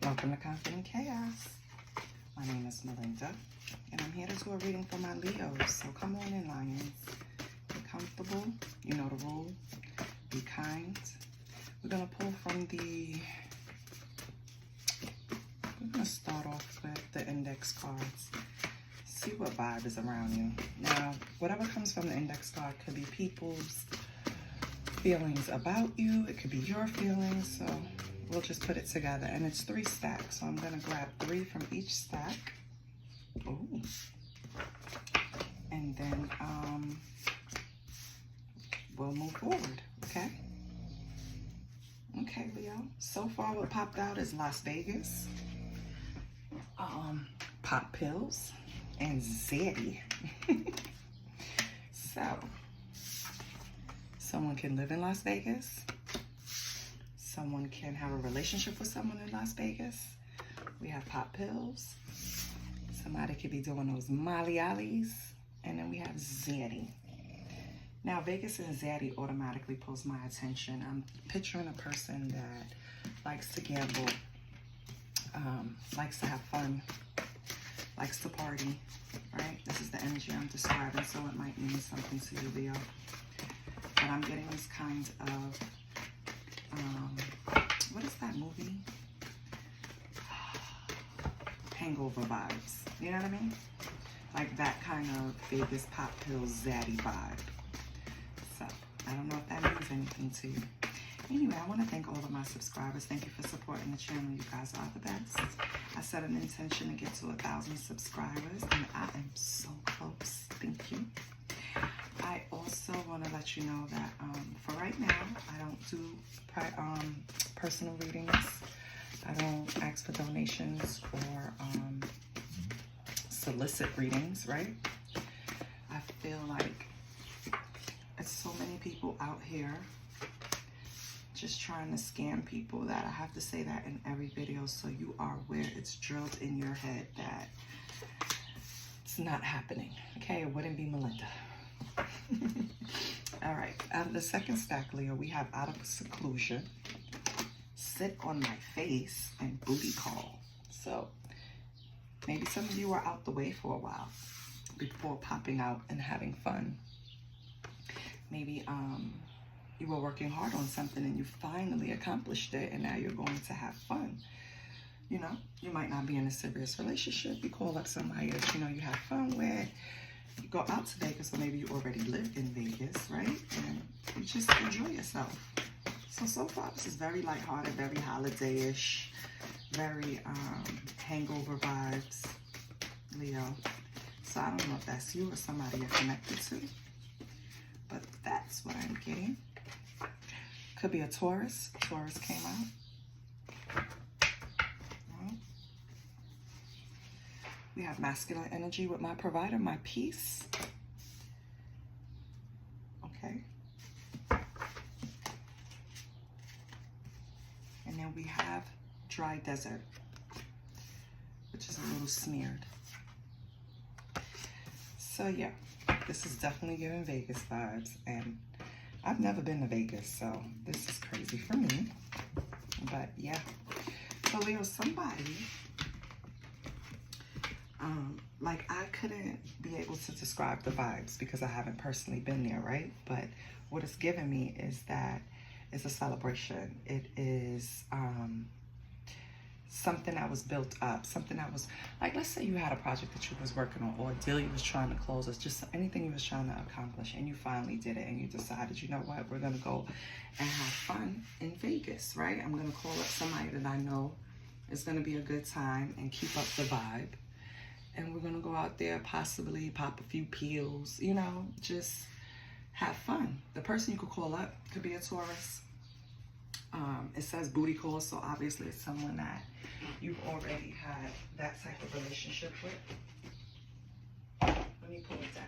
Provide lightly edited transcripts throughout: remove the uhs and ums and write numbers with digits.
Welcome to Confident Chaos. My name is Melinda, and I'm here to do a reading for my Leos. So come on in, Lions. Be comfortable. You know the rule. Be kind. We're going to pull from we're going to start off with the index cards. See what vibe is around you. Now, whatever comes from the index card could be people's feelings about you. It could be your feelings. So we'll just put it together. And it's 3 stacks. So I'm going to grab 3 from each stack. Ooh. And then we'll move forward. Okay? Okay, Leo. So far what popped out is Las Vegas, pop pills, and Zaddy. So, someone can live in Las Vegas. Someone can have a relationship with someone in Las Vegas. We have pop pills. Somebody could be doing those Molly Ollies. And then we have Zaddy. Now, Vegas and Zaddy automatically pulls my attention. I'm picturing a person that likes to gamble, likes to have fun, likes to party, right? This is the energy I'm describing, so it might mean something to you, Leo. But I'm getting this kind of, what is that movie? Hangover vibes. You know what I mean? Like that kind of Vegas pop pills Zaddy vibe. So, I don't know if that means anything to you. Anyway, I want to thank all of my subscribers. Thank you for supporting the channel. You guys are the best. I set an intention to get to 1,000 subscribers, and I am so close. Thank you. I also want to let you know that for right now, I don't do personal readings. I don't ask for donations or solicit readings, right? I feel like it's so many people out here just trying to scam people that I have to say that in every video so you are aware. It's drilled in your head that it's not happening. Okay, it wouldn't be Melinda. All right, out of the second stack, Leo, we have out of seclusion, sit on my face, and booty call. So maybe some of you are out the way for a while before popping out and having fun. Maybe you were working hard on something and you finally accomplished it, and now you're going to have fun. You know, you might not be in a serious relationship. You call up somebody that you know you have fun with. You go out to Vegas, or maybe you already live in Vegas, right? And you just enjoy yourself. So far, this is very lighthearted, very holiday-ish, very hangover vibes, Leo. So I don't know if that's you or somebody you're connected to, but that's what I'm getting. Could be a Taurus. Taurus came out. Right. We have masculine energy with my provider, my peace. Okay. And then we have dry desert, which is a little smeared. So yeah, this is definitely giving Vegas vibes, and I've never been to Vegas, so this is crazy for me. But yeah, so Leo, somebody, like I couldn't be able to describe the vibes because I haven't personally been there, right? But what it's given me is that it's a celebration. It is something that was built up, something that was, like, let's say you had a project that you was working on, or a deal you was trying to close, or just anything you was trying to accomplish, and you finally did it, and you decided, you know what, we're gonna go and have fun in Vegas, right? I'm gonna call up somebody that I know is gonna be a good time and keep up the vibe, and we're gonna go out there, possibly pop a few pills, you know, just have fun. The person you could call up could be a Taurus. It says booty call, so obviously it's someone that you've already had that type of relationship with. Let me pull it down.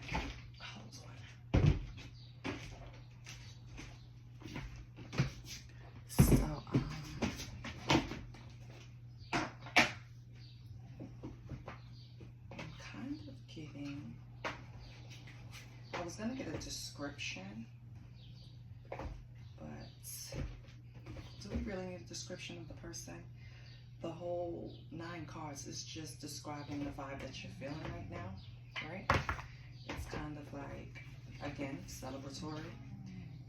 Hold on. So, I'm kind of getting, I was gonna get a description, but do we really need a description of the person? the whole 9 cards is just describing the vibe that you're feeling right now, right? It's kind of like, again, celebratory.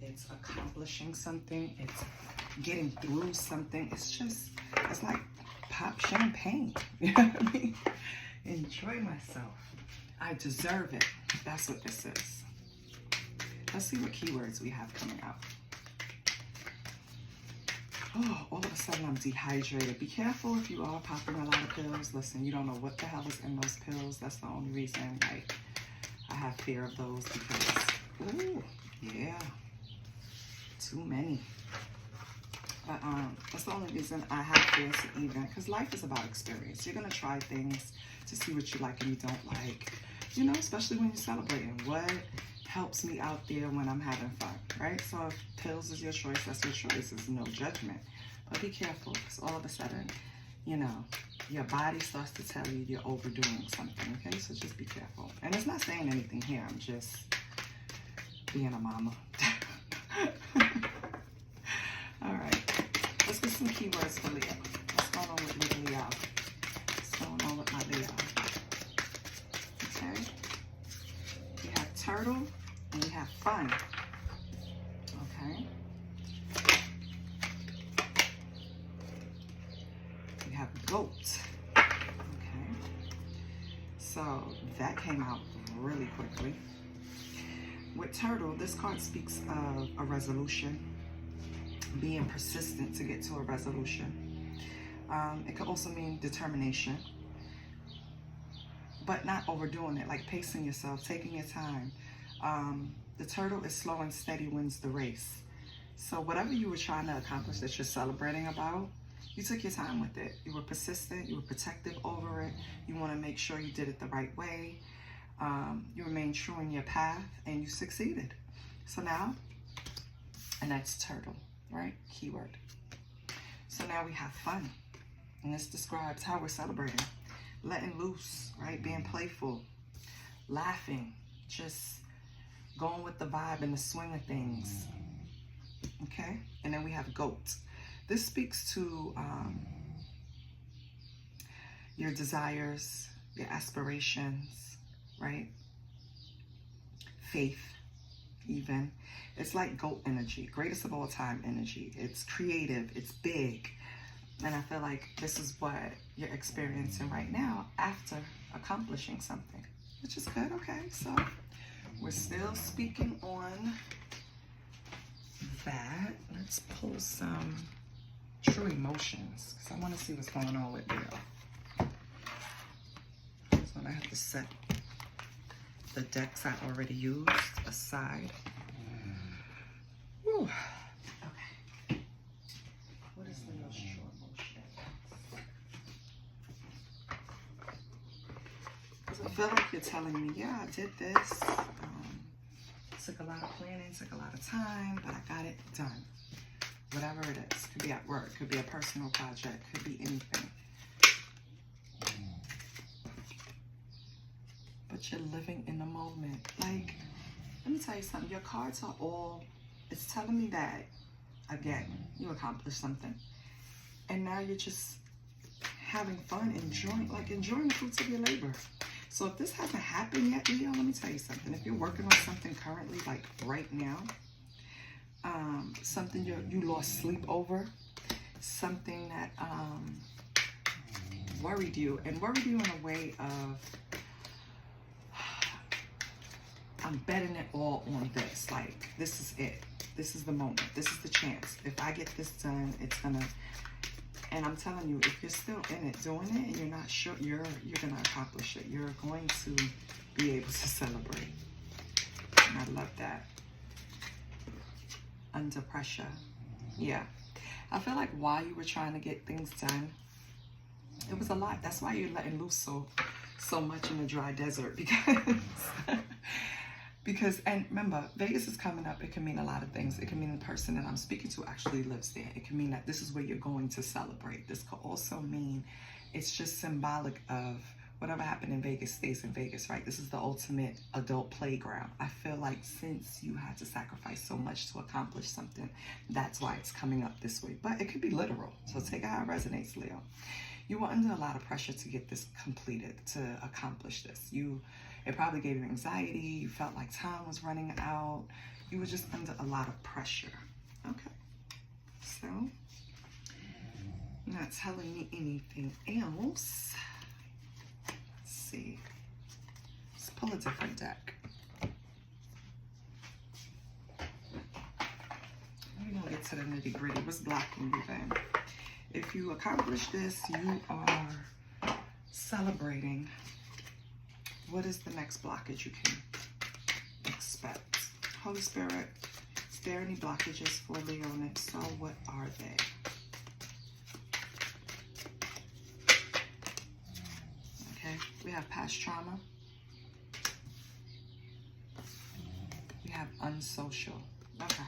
It's accomplishing something. It's getting through something. It's like pop champagne. You know what I mean? Enjoy myself. I deserve it. That's what this is. Let's see what keywords we have coming out. Oh, all of a sudden I'm dehydrated. Be careful if you are popping a lot of pills. Listen, you don't know what the hell is in those pills. That's the only reason, like, I have fear of those because, ooh, yeah, too many. But that's the only reason I have fear to even, because life is about experience. You're going to try things to see what you like and you don't like, you know, especially when you're celebrating. What helps me out there when I'm having fun, right? So if pills is your choice, that's your choice. There's no judgment. But be careful, because all of a sudden, you know, your body starts to tell you you're overdoing something, okay? So just be careful. And it's not saying anything here. I'm just being a mama. All right. Let's get some keywords for Leo. What's going on with Leo? What's going on with my Leo? Okay. We have turtle. And we have fun. Okay. We have goat. Okay. So that came out really quickly. With turtle, this card speaks of a resolution, being persistent to get to a resolution. It could also mean determination, but not overdoing it, like pacing yourself, taking your time. The turtle is slow and steady wins the race. So whatever you were trying to accomplish that you're celebrating about, you took your time with it. You were persistent. You were protective over it. You want to make sure you did it the right way. You remained true in your path and you succeeded. So now, and that's turtle, right? Keyword. So now we have fun. And this describes how we're celebrating. Letting loose, right? Being playful, laughing, just going with the vibe and the swing of things. Okay? And then we have goat. This speaks to your desires, your aspirations, right? Faith, even. It's like goat energy, greatest of all time energy. It's creative, it's big. And I feel like this is what you're experiencing right now after accomplishing something, which is good. Okay, so we're still speaking on that. Let's pull some true emotions because I want to see what's going on with Leo. So I have to set the decks I already used aside. Whew. Okay. What is Leo's true emotion? Because I feel like you're telling me, yeah, I did this. Took a lot of planning, took a lot of time, but I got it done. Whatever it is. Could be at work, could be a personal project, could be anything. But you're living in the moment. Like, let me tell you something. Your cards are all, it's telling me that, again, you accomplished something. And now you're just having fun, enjoying the fruits of your labor. So if this hasn't happened yet, Leo, let me tell you something. If you're working on something currently, like right now, something you lost sleep over, something that worried you, and worried you in a way of, I'm betting it all on this. Like, this is it. This is the moment. This is the chance. If I get this done, it's gonna. And I'm telling you, if you're still in it, doing it, and you're not sure, you're gonna accomplish it. You're going to be able to celebrate. And I love that. Under pressure. Yeah. I feel like while you were trying to get things done, it was a lot. That's why you're letting loose so much in the dry desert, because and remember, Vegas is coming up. It can mean a lot of things. It can mean the person that I'm speaking to actually lives there. It can mean that this is where you're going to celebrate. This could also mean it's just symbolic of whatever happened in Vegas stays in Vegas, right? This is the ultimate adult playground. I feel like since you had to sacrifice so much to accomplish something, that's why it's coming up this way. But it could be literal, so take it how it resonates, Leo. You were under a lot of pressure to get this completed, to accomplish this. It probably gave you anxiety. You felt like time was running out. You were just under a lot of pressure. Okay. So, not telling me anything else. Let's see. Let's pull a different deck. We're going to get to the nitty gritty. What's blocking you then? If you accomplish this, you are celebrating. What is the next blockage you can expect? Holy Spirit, is there any blockages for Leo? And if so, what are they? Okay, we have past trauma. We have unsocial. Okay.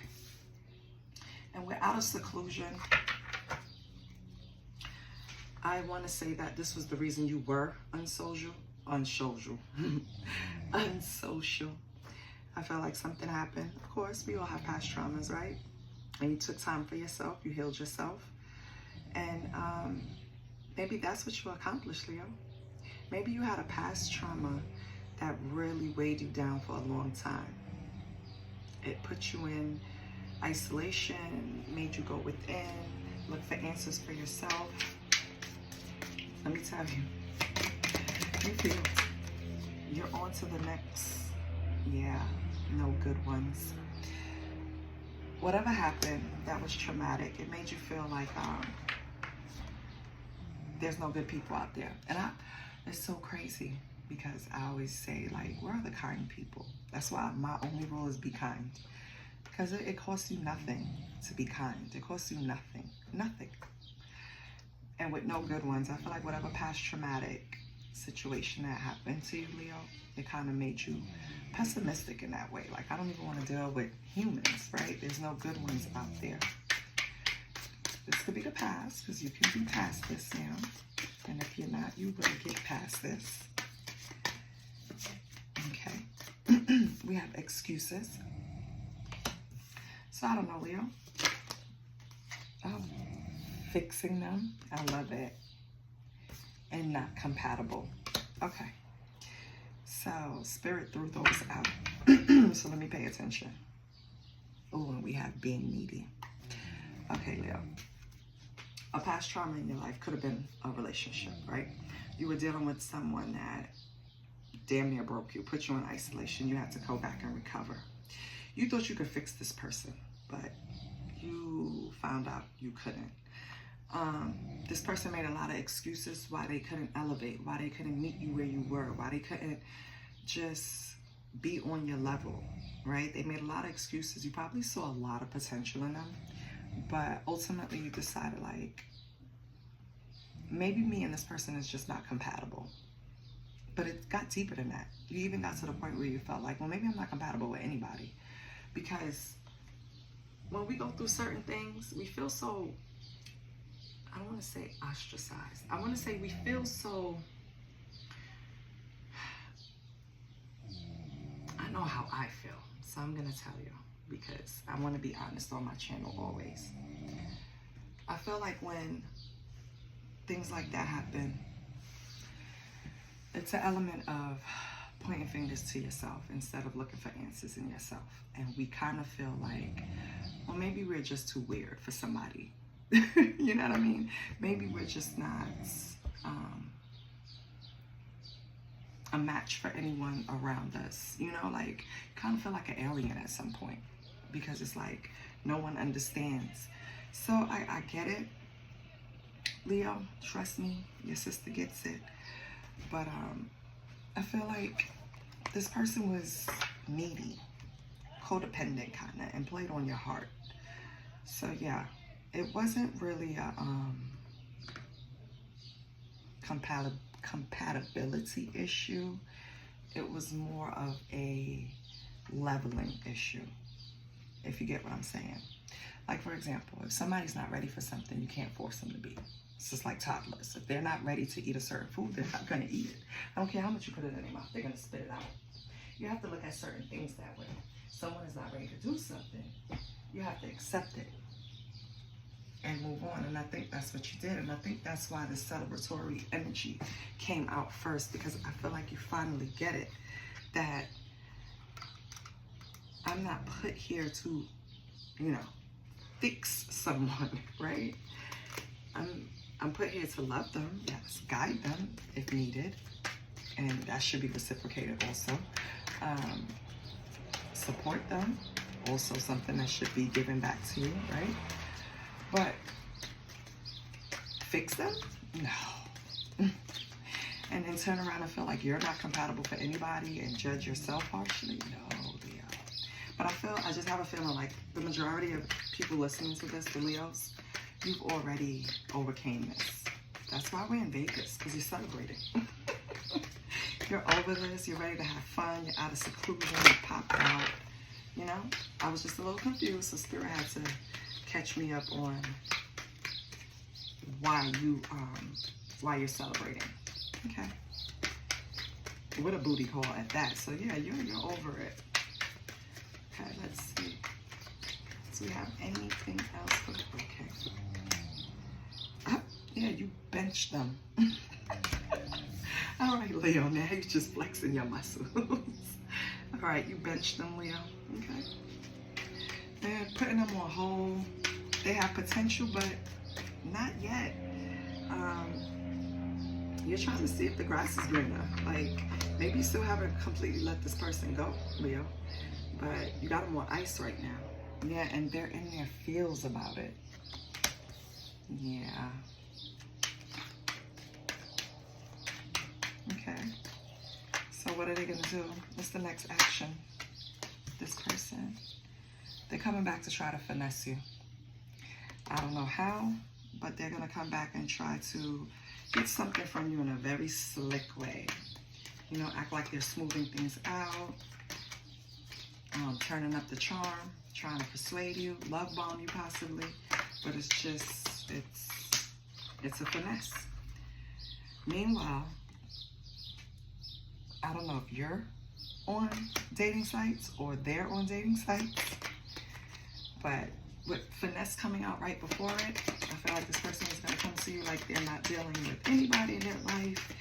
And we're out of seclusion. I want to say that this was the reason you were unsocial. Unsocial. Unsocial. I felt like something happened. Of course, we all have past traumas, right? And you took time for yourself. You healed yourself. And maybe that's what you accomplished, Leo. Maybe you had a past trauma that really weighed you down for a long time. It put you in isolation, made you go within, look for answers for yourself. Let me tell you, you feel you're on to the next, no good ones. Whatever happened that was traumatic, it made you feel like there's no good people out there. And it's so crazy because I always say, like, where are the kind people? That's why my only rule is be kind. Because it costs you nothing to be kind. It costs you nothing. Nothing. And with no good ones, I feel like whatever past traumatic situation that happened to you, Leo, it kind of made you pessimistic in that way. Like, I don't even want to deal with humans, right? There's no good ones out there. This could be the past, because you can be past this now. And if you're not, you will get past this. Okay. We have excuses. So I don't know, Leo. Fixing them. I love it. And not compatible. Okay. So Spirit threw those out. So let me pay attention. Oh, and we have being needy. Okay, Leo. A past trauma in your life could have been a relationship, right? You were dealing with someone that damn near broke you, put you in isolation. You had to go back and recover. You thought you could fix this person, but you found out you couldn't. This person made a lot of excuses why they couldn't elevate, why they couldn't meet you where you were, why they couldn't just be on your level, right? They made a lot of excuses. You probably saw a lot of potential in them, but ultimately you decided, like, maybe me and this person is just not compatible. But it got deeper than that. You even got to the point where you felt like, well, maybe I'm not compatible with anybody. Because when we go through certain things, we feel so, I don't want to say ostracized. I want to say we feel so, I know how I feel. So I'm going to tell you, because I want to be honest on my channel always. I feel like when things like that happen, it's an element of pointing fingers to yourself instead of looking for answers in yourself. And we kind of feel like, well, maybe we're just too weird for somebody. You know what I mean? Maybe we're just not a match for anyone around us. You know, like, kind of feel like an alien at some point, because it's like no one understands. So I get it, Leo. Trust me, your sister gets it. But I feel like this person was needy, codependent kind of, and played on your heart. So yeah, it wasn't really a compatibility issue. It was more of a leveling issue, if you get what I'm saying. Like, for example, if somebody's not ready for something, you can't force them to be. It's just like toddlers. If they're not ready to eat a certain food, they're not going to eat it. I don't care how much you put it in their mouth, they're going to spit it out. You have to look at certain things that way. Someone is not ready to do something, you have to accept it and move on. And I think that's what you did. And I think that's why the celebratory energy came out first, because I feel like you finally get it, that I'm not put here to, you know, fix someone, right? I'm put here to love them, yes, guide them if needed, and that should be reciprocated also. Support them, also something that should be given back to you, right? But fix them? No. And then turn around and feel like you're not compatible for anybody and judge yourself harshly? No, Leo. But I just have a feeling like the majority of people listening to this, the Leos, you've already overcame this. That's why we're in Vegas, because you're celebrating. You're over this, you're ready to have fun, you're out of seclusion, you popped out. You know, I was just a little confused, so Spirit had to catch me up on why you're celebrating. Okay. What a booty call at that. So yeah, you're over it. Okay, let's see. Do we have anything else for the okay? Yeah, you benched them. All right, Leo, now you're just flexing your muscles. All right, you benched them, Leo. Okay. They're putting them on hold. They have potential, but not yet. You're trying to see if the grass is greener. Like, maybe you still haven't completely let this person go, Leo, but you got them on ice right now. Yeah, and they're in their feels about it. Yeah. Okay. So what are they going to do? What's the next action? This person. They're coming back to try to finesse you. I don't know how, but they're going to come back and try to get something from you in a very slick way. You know, act like they're smoothing things out, turning up the charm, trying to persuade you, love bomb you possibly, but it's just, it's a finesse. Meanwhile, I don't know if you're on dating sites or they're on dating sites, but with finesse coming out right before it, I feel like this person is going to come to you like they're not dealing with anybody in their life,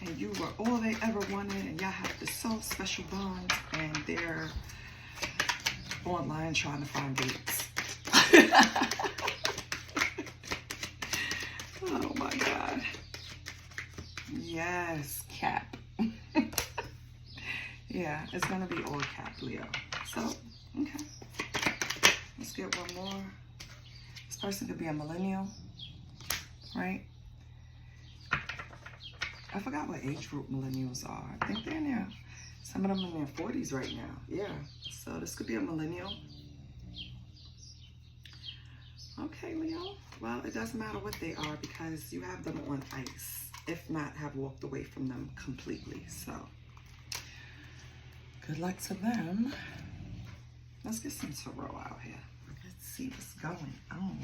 and you were all they ever wanted, and y'all have this so special bond, and they're online trying to find dates. Oh my God. Yes, Cap. Yeah, it's going to be all Cap, Leo. So, okay. Let's get one more. This person could be a millennial, right? I forgot what age group millennials are. I think they're in there. Some of them in their 40s right now. Yeah. So this could be a millennial. Okay, Leo. Well, it doesn't matter what they are because you have them on ice. If not, have walked away from them completely. So good luck to them. Let's get some tarot out here. Let's see what's going on.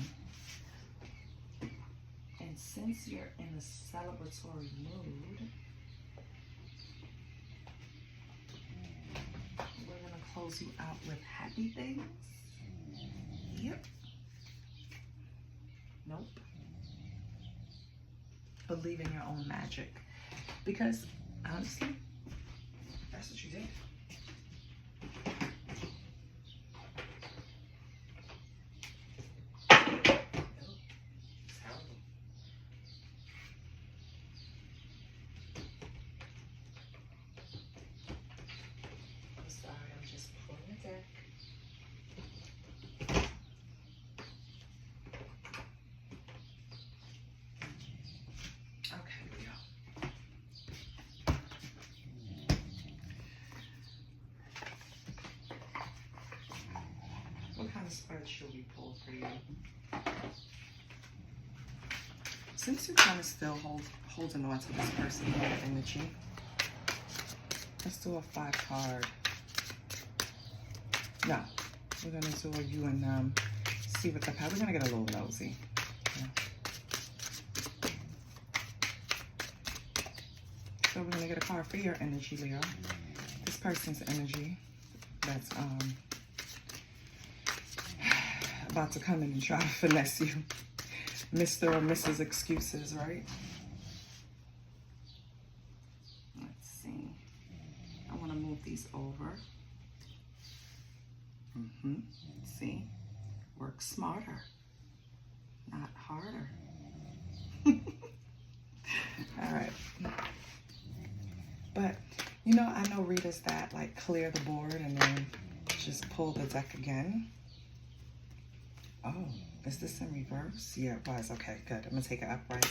And since you're in a celebratory mood, we're going to close you out with happy things. Yep. Nope. Believe in your own magic. Because, honestly, that's what you did. Spread should we pull for you? Since you're kind of still holding on to this person in your energy, let's do a 5-card. No, we're gonna do a you and them. See what the we're gonna get a little nosy. Yeah. a card for your energy, Leo. This person's energy that's about to come in and try to finesse you. Mr. or Mrs. Excuses, right? Let's see. I want to move these over. See? Work smarter, not harder. All right. But, you know, I know readers that, like, clear the board and then just pull the deck again. Oh, is this in reverse? Yeah, it was. Okay, good. I'm going to take it upright.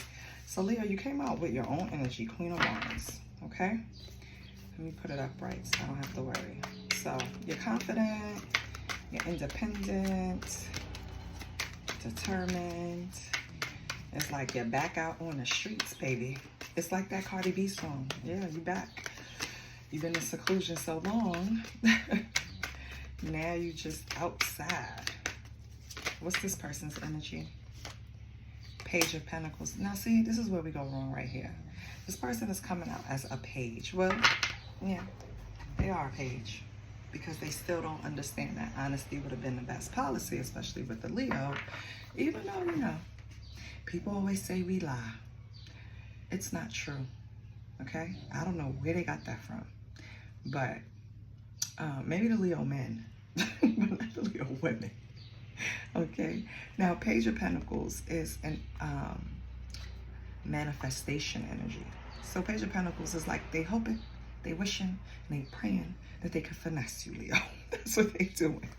So, Leo, you came out with your own energy, Queen of Wands, okay? Let me put it upright so I don't have to worry. So, you're confident, you're independent, determined. It's like you're back out on the streets, baby. It's like that Cardi B song. Yeah, you back. You've been in seclusion so long. Now you just outside. What's this person's energy? Page of Pentacles. Now, see, this is where we go wrong right here. This person is coming out as a page. Well, yeah, they are a page because they still don't understand that honesty would have been the best policy, especially with the Leo. Even though, you know, people always say we lie. It's not true, okay? I don't know where they got that from, but maybe the Leo men, but not the Leo women. Okay, now Page of Pentacles is an manifestation energy. So Page of Pentacles is like they hoping, they wishing, and they praying that they could finesse you, Leo. That's what they doing.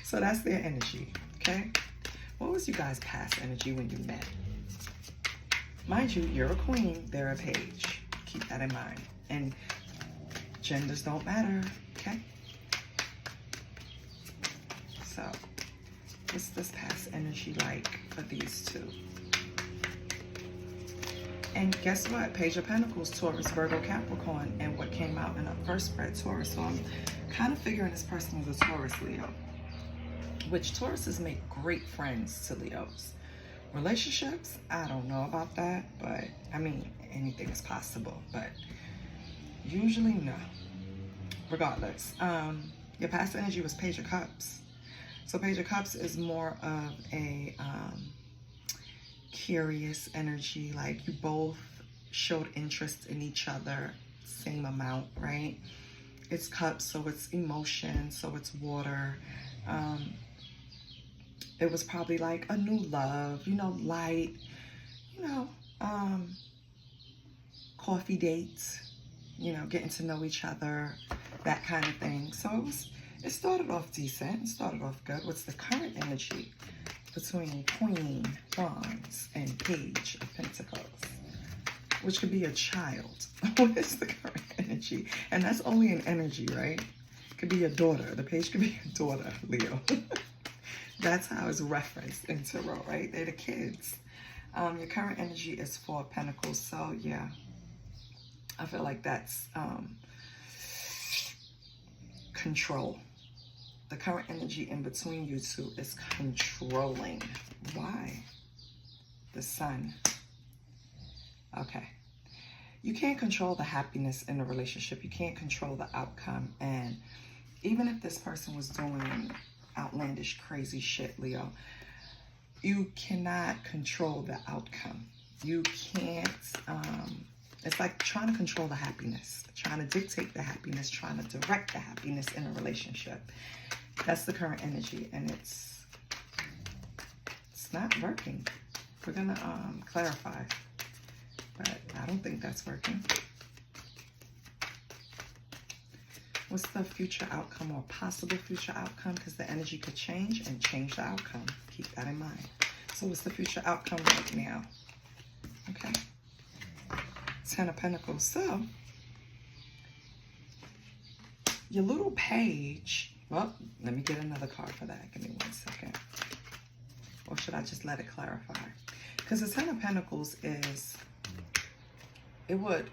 So that's their energy, okay? What was you guys' past energy when you met? Mind you, you're a queen, they're a page. Keep that in mind. And genders don't matter, okay? So, what's this past energy like for these two? And guess what? Page of Pentacles, Taurus, Virgo, Capricorn, and what came out in the first spread, Taurus. So I'm kind of figuring this person is a Taurus, Leo. Which Tauruses make great friends to Leos. Relationships, I don't know about that, but I mean, anything is possible, but usually no. Regardless, your past energy was Page of Cups. So Page of Cups is more of a curious energy, like you both showed interest in each other, same amount, right? It's cups, so it's emotion, so it's water. It was probably like a new love, you know, light, you know, coffee dates, you know, getting to know each other, that kind of thing. So it started off decent, it started off good. What's the current energy between Queen Wands and Page of Pentacles? Which could be a child. What is the current energy? And that's only an energy, right? It could be your daughter. The page could be your daughter, Leo. That's how it's referenced in tarot, right? They're the kids. Your current energy is Four of Pentacles. So, yeah. I feel like that's control. The current energy in between you two is controlling. Why? The Sun. Okay. You can't control the happiness in a relationship. You can't control the outcome. And even if this person was doing outlandish, crazy shit, Leo, you cannot control the outcome. You can't, it's like trying to control the happiness, trying to dictate the happiness, trying to direct the happiness in a relationship. That's the current energy, and it's not working. We're gonna clarify, but I don't think that's working. What's the future outcome or possible future outcome? Because the energy could change and change the outcome. Keep that in mind. So what's the future outcome right now? Okay. Ten of Pentacles. So your little page. Well, let me get another card for that. Give me 1 second. Or should I just let it clarify? Because the Ten of Pentacles is, it would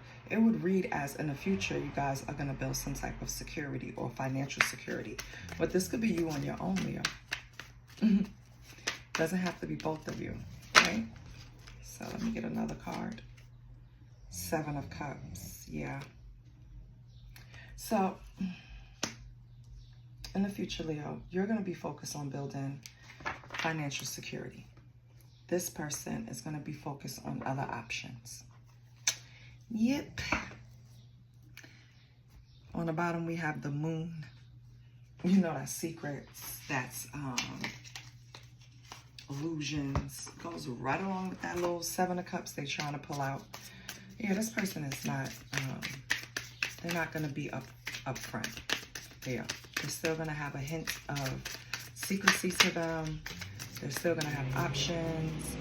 read as in the future, you guys are going to build some type of security or financial security. But this could be you on your own, Leo. Doesn't have to be both of you, right? So let me get another card. Seven of Cups. Yeah. So in the future, Leo, you're going to be focused on building financial security. This person is going to be focused on other options. Yep. On the bottom, we have the moon. You know, that's secrets. That's illusions. Goes right along with that little Seven of Cups they're trying to pull out. Yeah, this person is not, they're not going to be upfront. They're still going to have a hint of secrecy to them. They're still going to have options.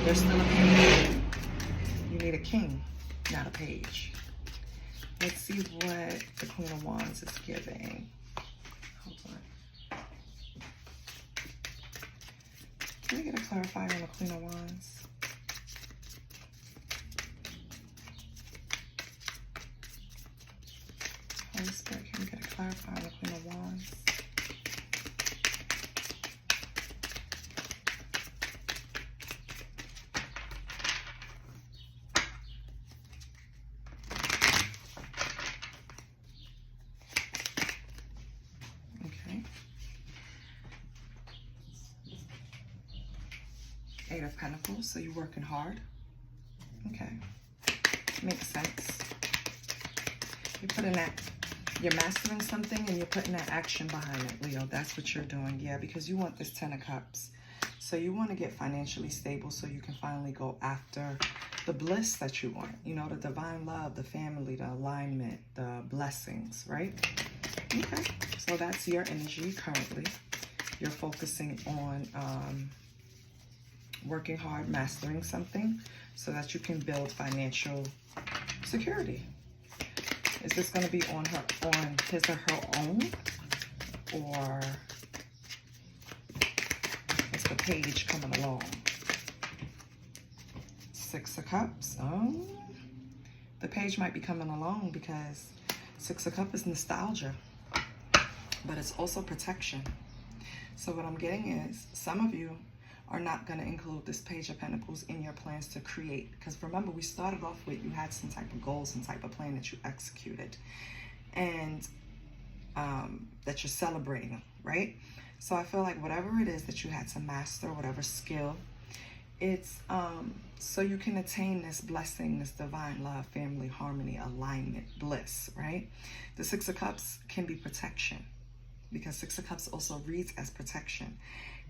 They're still a page. You need a king, not a page. Let's see what the Queen of Wands is giving. Hold on. Can we get a clarifier on the Queen of Wands? Holy Spirit, can we get a clarifier on the Queen of Wands? Eight of Pentacles, so you're working hard. Okay, makes sense. You're putting that, you're mastering something and you're putting that action behind it, Leo. That's what you're doing, yeah, because you want this Ten of Cups. So you want to get financially stable so you can finally go after the bliss that you want. You know, the divine love, the family, the alignment, the blessings, right? Okay, so that's your energy currently. You're focusing on working hard, mastering something so that you can build financial security. Is this going to be on his or her own, or is the page coming along? Six of Cups. Oh, the page might be coming along because Six of Cups is nostalgia, but it's also protection. So what I'm getting is some of you are not going to include this Page of Pentacles in your plans to create. Because remember, we started off with you had some type of goals, some type of plan that you executed. And that you're celebrating, right? So I feel like whatever it is that you had to master, whatever skill, it's so you can attain this blessing, this divine love, family, harmony, alignment, bliss, right? The Six of Cups can be protection because Six of Cups also reads as protection.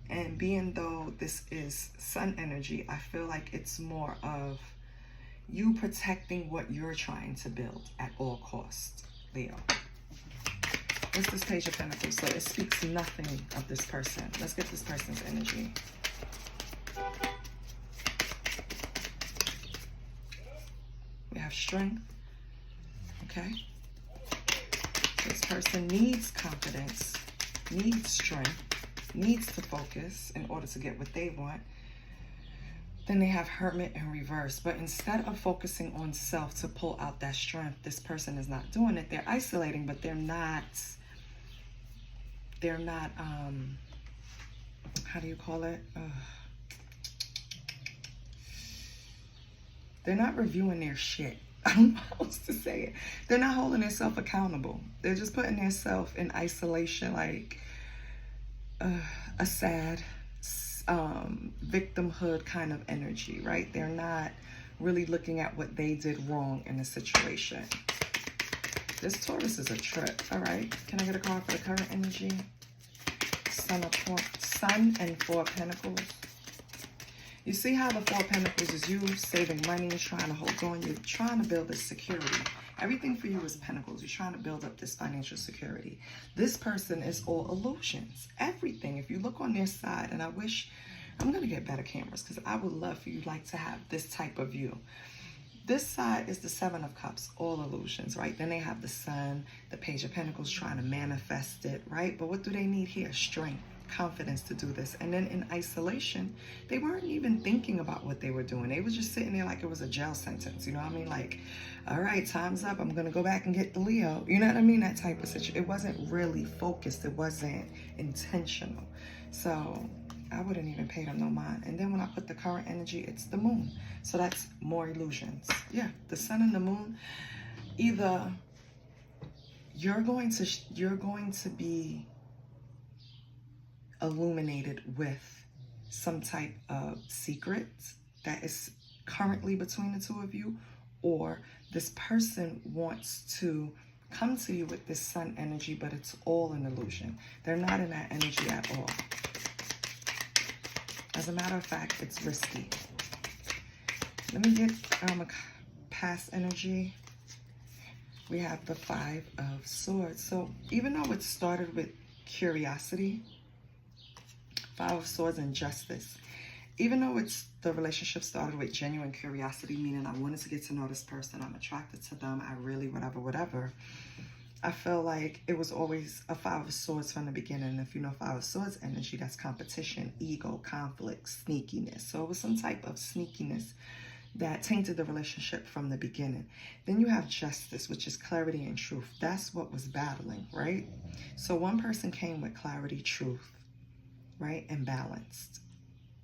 And being though this is sun energy, I feel like it's more of you protecting what you're trying to build at all costs, Leo. What's this Page of Pentacles? So it speaks nothing of this person. Let's get this person's energy. We have strength. Okay. This person needs confidence, needs strength, needs to focus in order to get what they want. Then they have Hermit in reverse. But instead of focusing on self to pull out that strength, this person is not doing it. They're isolating, but they're not, how do you call it? They're not reviewing their shit. I don't know how else to say it. They're not holding themselves accountable. They're just putting themselves in isolation, like a sad victimhood kind of energy, right? They're not really looking at what they did wrong in the situation. This Taurus is a trip. All right. Can I get a card for the current energy? Sun and Four of Pentacles. You see how the Four of Pentacles is you saving money, trying to hold on. You're trying to build this security. Everything for you is Pentacles. You're trying to build up this financial security. This person is all illusions. Everything. If you look on their side, and I wish, I'm going to get better cameras because I would love for you like to have this type of view. This side is the Seven of Cups, all illusions, right? Then they have the Sun, the Page of Pentacles trying to manifest it, right? But what do they need here? Strength, confidence to do this. And then in isolation, they weren't even thinking about what they were doing. They were just sitting there like it was a jail sentence. You know what I mean? Like, all right, time's up. I'm going to go back and get the Leo. You know what I mean? That type of situation. It wasn't really focused. It wasn't intentional. So I wouldn't even pay them no mind. And then when I put the current energy, it's the moon. So that's more illusions. Yeah, the sun and the moon, either you're going to be illuminated with some type of secret that is currently between the two of you, or this person wants to come to you with this sun energy, but it's all an illusion. They're not in that energy at all. As a matter of fact, it's risky. Let me get a past energy. We have the Five of Swords. So even though it started with curiosity, Five of Swords and justice, even though the relationship started with genuine curiosity, meaning I wanted to get to know this person, I'm attracted to them, I really whatever, I feel like it was always a Five of Swords from the beginning. If you know Five of Swords energy, that's competition, ego, conflict, sneakiness. So it was some type of sneakiness that tainted the relationship from the beginning. Then you have justice, which is clarity and truth. That's what was battling, right? So one person came with clarity, truth, right? And balanced,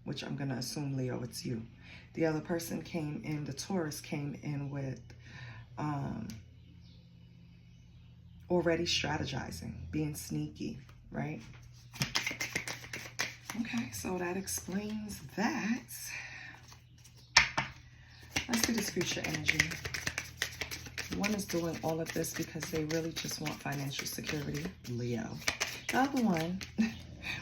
which I'm going to assume, Leo, it's you. The other person came in, the Taurus came in with already strategizing, being sneaky, right? Okay, so that explains that. Let's see this future energy. One is doing all of this because they really just want financial security, Leo. The other one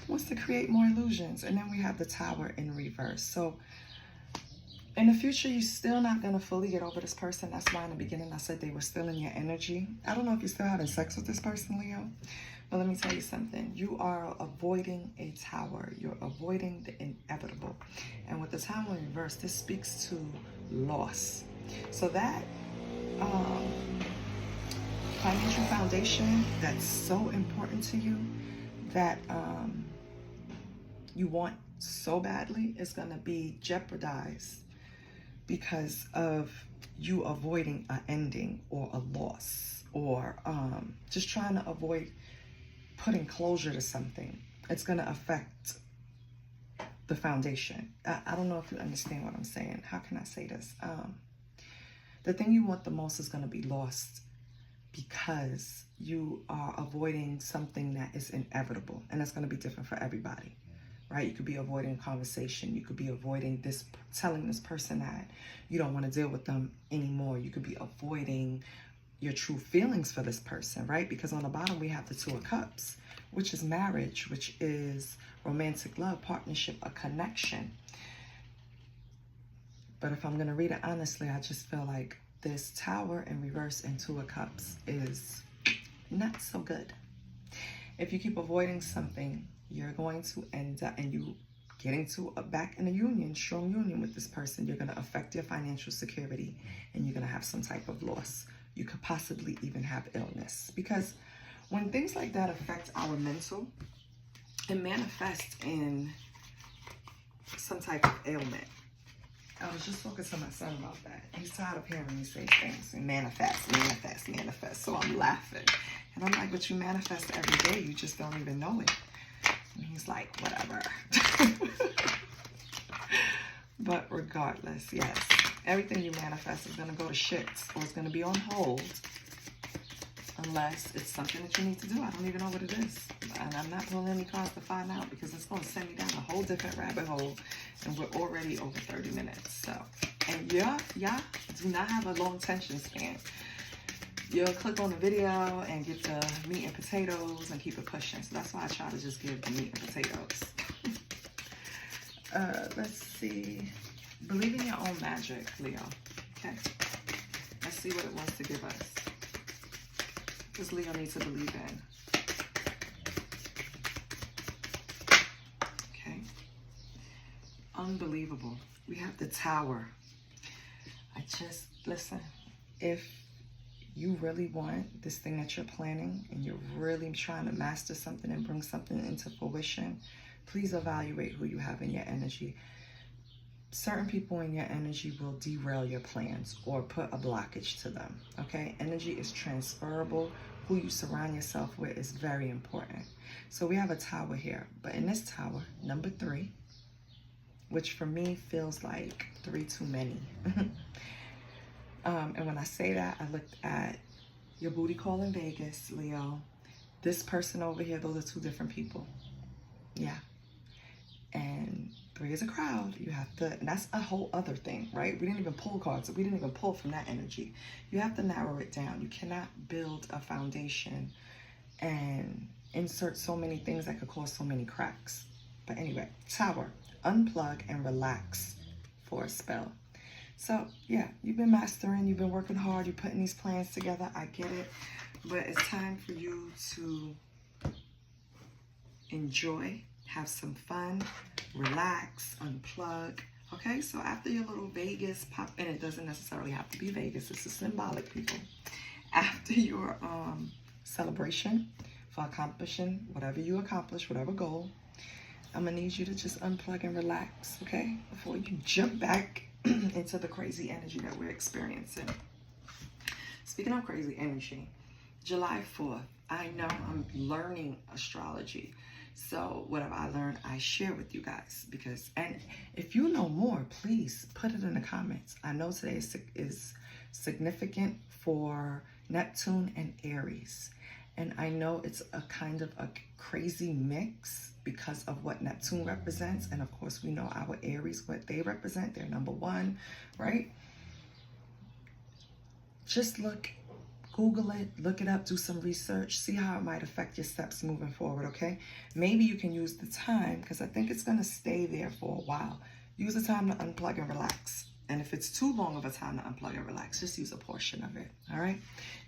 wants to create more illusions. And then we have the Tower in reverse. So in the future, you're still not going to fully get over this person. That's why in the beginning I said they were still in your energy. I don't know if you're still having sex with this person, Leo. But let me tell you something. You are avoiding a tower. You're avoiding the inevitable. And with the Tower in reverse, this speaks to loss. So that financial foundation that's so important to you, that you want so badly, is going to be jeopardized because of you avoiding an ending or a loss, or just trying to avoid putting closure to something. It's going to affect the foundation. I don't know if you understand what I'm saying. How can I say this? The thing you want the most is going to be lost because you are avoiding something that is inevitable, and that's going to be different for everybody, right? You could be avoiding a conversation. You could be avoiding telling this person that you don't want to deal with them anymore. You could be avoiding your true feelings for this person, right? Because on the bottom we have the Two of Cups, which is marriage, which is romantic love, partnership, a connection. But if I'm going to read it honestly, I just feel like this Tower in reverse and Two of Cups is not so good. If you keep avoiding something, you're going to end up, and you getting back in a union, strong union with this person, you're going to affect your financial security, and you're going to have some type of loss. You could possibly even have illness, because when things like that affect our mental, it manifests in some type of ailment. I was just talking to my son about that. He's tired of hearing me say things and manifest. So I'm laughing. And I'm like, but you manifest every day. You just don't even know it. And he's like, whatever. But regardless, yes. Everything you manifest is going to go to shit, or it's going to be on hold. Unless it's something that you need to do. I don't even know what it is. And I'm not pulling any cards to find out, because it's going to send me down a whole different rabbit hole. And we're already over 30 minutes. So, and y'all do not have a long attention span. You'll click on the video and get the meat and potatoes and keep it pushing. So that's why I try to just give the meat and potatoes. Let's see. Believe in your own magic, Leo. Okay. Let's see what it wants to give us. Because Leo needs to believe in. Okay. Unbelievable. We have the Tower. Listen, if you really want this thing that you're planning, and you're really trying to master something and bring something into fruition, please evaluate who you have in your energy. Certain people in your energy will derail your plans or put a blockage to them, okay? Energy is transferable. Who you surround yourself with is very important. So we have a Tower here, but in this Tower, number 3, which for me feels like 3 too many. And when I say that, I looked at Your booty call in Vegas, Leo. This person over here, those are two different people. Yeah. And 3 is a crowd. You have to, and that's a whole other thing, right? We didn't even pull cards. We didn't even pull from that energy. You have to narrow it down. You cannot build a foundation and insert so many things that could cause so many cracks. But anyway, Tower, unplug and relax for a spell. So yeah, you've been mastering, you've been working hard, you're putting these plans together. I get it. But it's time for you to enjoy, have some fun, relax, unplug. Okay, so after your little Vegas pop, and it doesn't necessarily have to be Vegas, it's a symbolic, people. After your celebration for accomplishing whatever you accomplish, whatever goal, I'm gonna need you to just unplug and relax, okay? Before you jump back into the crazy energy that we're experiencing. Speaking of crazy energy, July 4th, I know I'm learning astrology. So whatever I learned, I share with you guys because, and if you know more, please put it in the comments. I know today is significant for Neptune and Aries. And I know it's a kind of a crazy mix because of what Neptune represents. And of course, we know our Aries, what they represent. They're number 1, right? Just Google it, look it up, do some research, see how it might affect your steps moving forward, okay? Maybe you can use the time, because I think it's going to stay there for a while. Use the time to unplug and relax. And if it's too long of a time to unplug and relax, just use a portion of it, all right?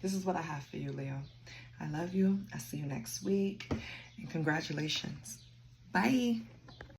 This is what I have for you, Leo. I love you. I'll see you next week. And congratulations. Bye.